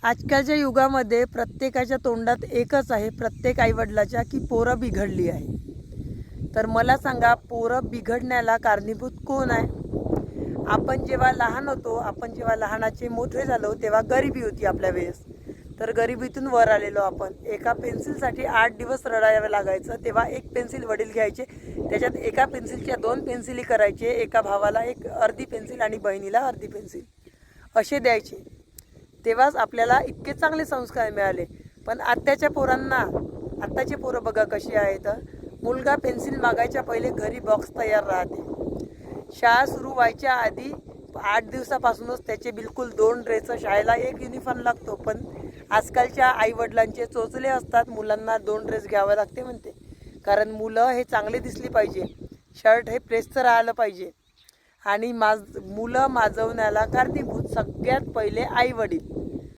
आजकालच्या युगामध्ये प्रत्येकाच्या तोंडात एकच आहे, प्रत्येक आईवडिलाच्या, की पोरं बिघडली आहे. तर मला सांगा, पोरं बिघडण्याला कारणीभूत कोण आहे? आपण जेव्हा लहान होतो, आपण जेव्हा लहानाचे मोठे झालो, तेव्हा गरिबी होती आपल्या वेळेस. तर गरिबीतून वर आलेलो आपण. एका पेन्सिलसाठी 8 दिवस रडायला लागायचं. तेव्हा एक पेन्सिल वडील घ्यायचे, त्याच्यात एका पेन्सिलच्या 2 पेन्सिली करायचे. एका भावाला एक अर्धी पेन्सिल आणि बहिणीला अर्धी पेन्सिल असे द्यायचे. तेव्हाच आपल्याला इतके चांगले संस्कार मिळाले. पण आत्ताच्या पोरांना, आत्ताचे पोरं बघा कशी आहेत. मुलगा पेन्सिल मागायच्या पहिले घरी बॉक्स तयार राहते. शाळा सुरू व्हायच्या आधी 8 दिवसापासूनच त्याचे बिलकुल 2 ड्रेस, शाळेला एक युनिफॉर्म लागतो. पण आजकालच्या आईवडिलांचे चोचले असतात, मुलांना 2 ड्रेस घ्यावे लागते म्हणते. कारण मुलं हे चांगले दिसली पाहिजे, शर्ट हे प्रेसचं राहिलं पाहिजे. आणि मुलं माजवण्याला कारणीभूत सगळ्यात पहिले आईवडील.